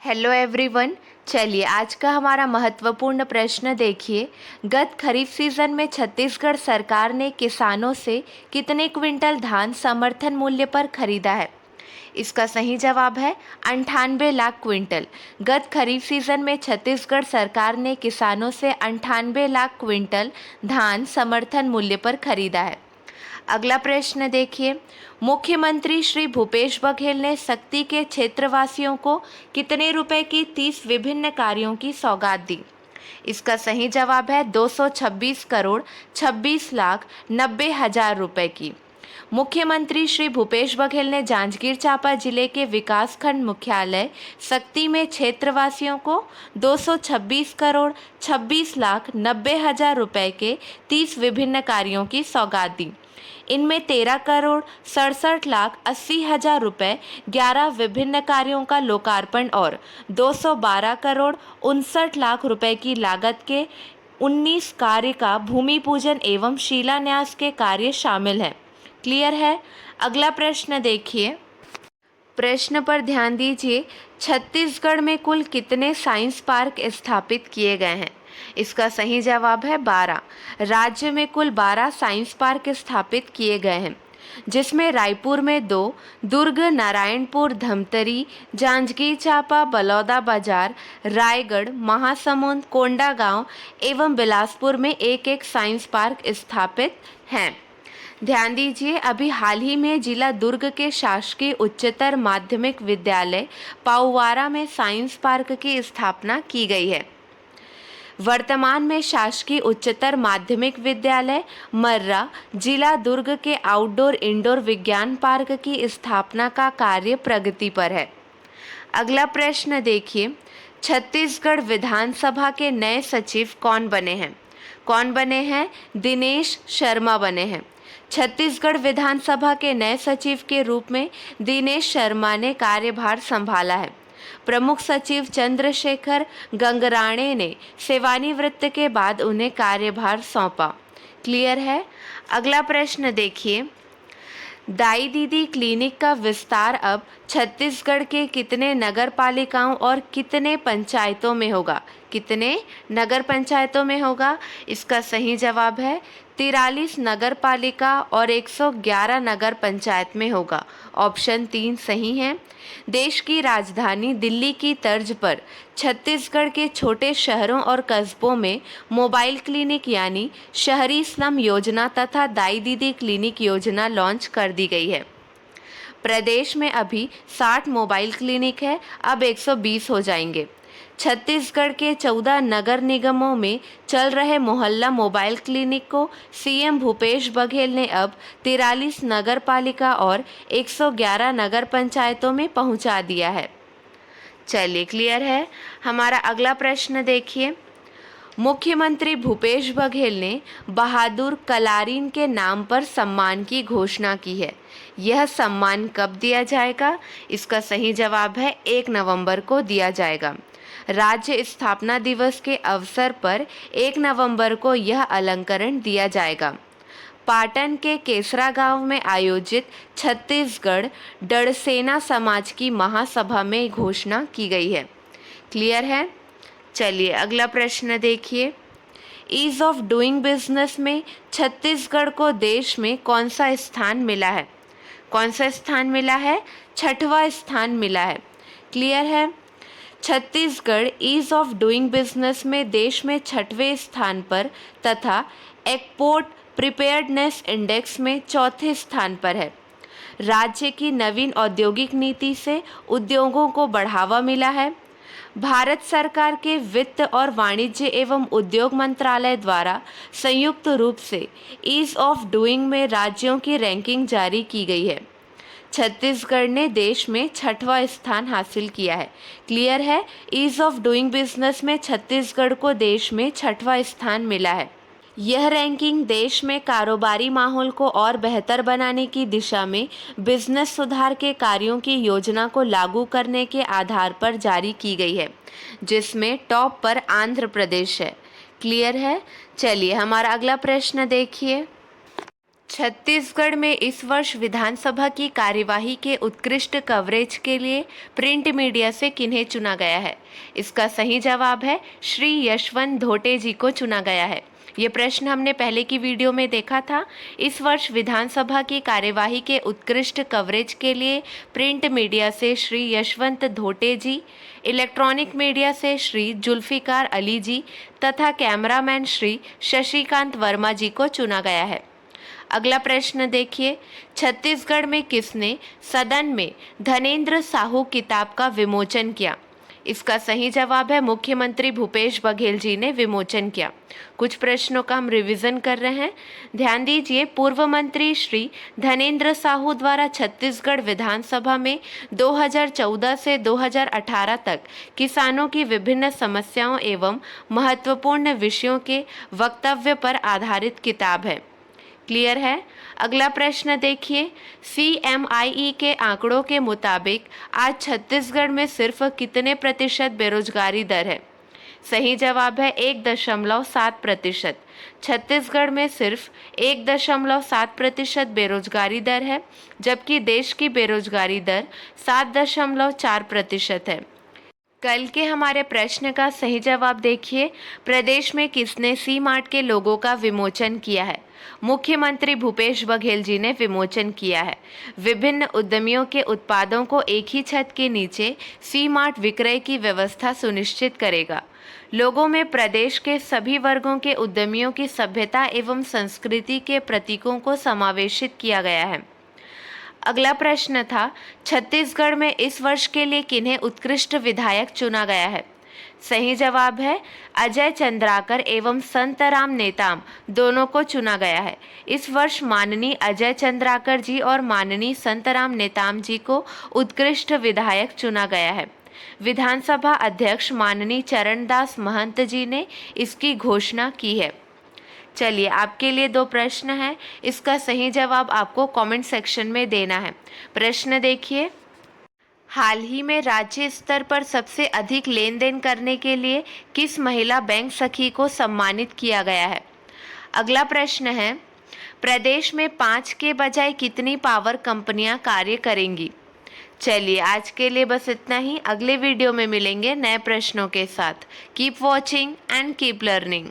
Hello everyone. चलिए आज का हमारा महत्वपूर्ण प्रश्न देखिए। गत खरीफ सीजन में छत्तीसगढ़ सरकार ने किसानों से कितने क्विंटल धान समर्थन मूल्य पर खरीदा है? इसका सही जवाब है 98 लाख क्विंटल। गत खरीफ सीजन में छत्तीसगढ़ सरकार ने किसानों से 98 लाख क्विंटल धान समर्थन मूल्य पर खरीदा है। अगला प्रश्न देखिए। मुख्यमंत्री श्री भूपेश बघेल ने सक्ती के क्षेत्रवासियों को कितने रुपए की 30 विभिन्न कार्यों की सौगात दी? इसका सही जवाब है 226 करोड़ 26 लाख 90 हजार रुपए की। मुख्यमंत्री श्री भूपेश बघेल ने जांजगीर चांपा जिले के विकासखंड मुख्यालय सक्ती में क्षेत्रवासियों को 226 करोड़ 26 लाख 90 हजार रुपए के 30 विभिन्न कार्यों की सौगात दी। इनमें 13 करोड़ 67 लाख 80 हजार रुपए 11 विभिन्न कार्यों का लोकार्पण और 212 करोड़ 59 लाख रुपए की लागत के 19 कार्य का भूमि पूजन एवं शिलान्यास के कार्य शामिल हैं। क्लियर है? अगला प्रश्न देखिए। प्रश्न पर ध्यान दीजिए। छत्तीसगढ़ में कुल कितने साइंस पार्क स्थापित किए गए हैं? इसका सही जवाब है 12। राज्य में कुल 12 साइंस पार्क स्थापित किए गए हैं, जिसमें रायपुर में 2, दुर्ग, नारायणपुर, धमतरी, जांजगीर चांपा, बलौदाबाजार, रायगढ़, महासमुंद, कोंडागांव एवं बिलासपुर में एक साइंस पार्क स्थापित हैं। ध्यान दीजिए, अभी हाल ही में जिला दुर्ग के शासकीय उच्चतर माध्यमिक विद्यालय पाउवारा में साइंस पार्क की स्थापना की गई है। वर्तमान में शासकीय उच्चतर माध्यमिक विद्यालय मर्रा जिला दुर्ग के आउटडोर इंडोर विज्ञान पार्क की स्थापना का कार्य प्रगति पर है। अगला प्रश्न देखिए। छत्तीसगढ़ विधानसभा के नए सचिव कौन बने हैं? कौन बने हैं? दिनेश शर्मा बने हैं। छत्तीसगढ़ विधानसभा के नए सचिव के रूप में दिनेश शर्मा ने कार्यभार संभाला है। प्रमुख सचिव चंद्रशेखर गंगराणे ने सेवानिवृत्त के बाद उन्हें कार्यभार सौंपा। क्लियर है? अगला प्रश्न देखिए। दाई दीदी क्लिनिक का विस्तार अब छत्तीसगढ़ के कितने नगर पालिकाओं और कितने पंचायतों में होगा? कितने नगर पंचायतों में होगा? इसका सही जवाब है 43 नगर पालिका और 111 नगर पंचायत में होगा। ऑप्शन 3 सही है। देश की राजधानी दिल्ली की तर्ज पर छत्तीसगढ़ के छोटे शहरों और कस्बों में मोबाइल क्लिनिक यानी शहरी स्लम योजना तथा दाई दीदी क्लिनिक योजना लॉन्च कर दी गई है। प्रदेश में अभी 60 मोबाइल क्लिनिक है, अब 120 हो जाएंगे। छत्तीसगढ़ के 14 नगर निगमों में चल रहे मोहल्ला मोबाइल क्लिनिक को सीएम भूपेश बघेल ने अब 43 नगर पालिका और 111 नगर पंचायतों में पहुंचा दिया है। चलिए, क्लियर है। हमारा अगला प्रश्न देखिए। मुख्यमंत्री भूपेश बघेल ने बहादुर कलारीन के नाम पर सम्मान की घोषणा की है। यह सम्मान कब दिया जाएगा? इसका सही जवाब है 1 नवंबर को दिया जाएगा। राज्य स्थापना दिवस के अवसर पर 1 नवंबर को यह अलंकरण दिया जाएगा। पाटन के केसरा गांव में आयोजित छत्तीसगढ़ डड़सेना समाज की महासभा में घोषणा की गई है। क्लियर है? चलिए अगला प्रश्न देखिए। ईज ऑफ डूइंग बिजनेस में छत्तीसगढ़ को देश में कौन सा स्थान मिला है? कौन सा स्थान मिला है? 6वां स्थान मिला है। क्लियर है? Chhattisgarh ease of doing business में देश में 6वें स्थान पर तथा एक्सपोर्ट प्रिपेयर्डनेस इंडेक्स में 4थे स्थान पर है। राज्य की नवीन औद्योगिक नीति से उद्योगों को बढ़ावा मिला है। भारत सरकार के वित्त और वाणिज्य एवं उद्योग मंत्रालय द्वारा संयुक्त रूप से ईज ऑफ डूइंग में राज्यों की रैंकिंग जारी की गई है। छत्तीसगढ़ ने देश में 6वां स्थान हासिल किया है। क्लियर है? ईज ऑफ डूइंग बिजनेस में छत्तीसगढ़ को देश में 6वां स्थान मिला है। यह रैंकिंग देश में कारोबारी माहौल को और बेहतर बनाने की दिशा में बिजनेस सुधार के कार्यों की योजना को लागू करने के आधार पर जारी की गई है, जिसमें टॉप पर आंध्र प्रदेश है। क्लियर है? चलिए हमारा अगला प्रश्न देखिए। छत्तीसगढ़ में इस वर्ष विधानसभा की कार्यवाही के उत्कृष्ट कवरेज के लिए प्रिंट मीडिया से किन्हें चुना गया है? इसका सही जवाब है श्री यशवंत धोटे जी को चुना गया है। ये प्रश्न हमने पहले की वीडियो में देखा था। इस वर्ष विधानसभा की कार्यवाही के उत्कृष्ट कवरेज के लिए प्रिंट मीडिया से श्री यशवंत धोटे जी, इलेक्ट्रॉनिक मीडिया से श्री जुल्फिकार अली जी तथा कैमरामैन श्री शशिकांत वर्मा जी को चुना गया है। अगला प्रश्न देखिए, छत्तीसगढ़ में किसने सदन में धनेंद्र साहू किताब का विमोचन किया? इसका सही जवाब है मुख्यमंत्री भूपेश बघेल जी ने विमोचन किया। कुछ प्रश्नों का हम रिवीजन कर रहे हैं, ध्यान दीजिए। पूर्व मंत्री श्री धनेंद्र साहू द्वारा छत्तीसगढ़ विधानसभा में 2014 से 2018 तक किसानों की विभिन्न समस्याओं एवं महत्वपूर्ण विषयों के वक्तव्य पर आधारित किताब है। क्लियर है? अगला प्रश्न देखिए, CMIE के आंकड़ों के मुताबिक आज छत्तीसगढ़ में सिर्फ कितने प्रतिशत बेरोजगारी दर है? सही जवाब है 1.7%। छत्तीसगढ़ में सिर्फ 1.7% बेरोजगारी दर है, जबकि देश की बेरोजगारी दर 7.4% है। कल के हमारे प्रश्न का सही जवाब देखिए, प्रदेश में किसने सी मार्ट के लोगों का विमोचन किया है? मुख्यमंत्री भूपेश बघेल जी ने विमोचन किया है। विभिन्न उद्यमियों के उत्पादों को एक ही छत के नीचे सी मार्ट विक्रय की व्यवस्था सुनिश्चित करेगा। लोगों में प्रदेश के सभी वर्गों के उद्यमियों की सभ्यता एवं संस्कृति के प्रतीकों को समावेशित किया गया है। अगला प्रश्न था, छत्तीसगढ़ में इस वर्ष के लिए किन्हें उत्कृष्ट विधायक चुना गया है? सही जवाब है अजय चंद्राकर एवं संतराम नेताम दोनों को चुना गया है। इस वर्ष माननीय अजय चंद्राकर जी और माननीय संतराम नेताम जी को उत्कृष्ट विधायक चुना गया है। विधानसभा अध्यक्ष माननीय चरणदास महंत जी ने इसकी घोषणा की है। चलिए, आपके लिए 2 प्रश्न हैं, इसका सही जवाब आपको कमेंट सेक्शन में देना है। प्रश्न देखिए, हाल ही में राज्य स्तर पर सबसे अधिक लेन देन करने के लिए किस महिला बैंक सखी को सम्मानित किया गया है? अगला प्रश्न है, प्रदेश में 5 के बजाय कितनी पावर कंपनियां कार्य करेंगी? चलिए, आज के लिए बस इतना ही। अगले वीडियो में मिलेंगे नए प्रश्नों के साथ। Keep watching and keep learning.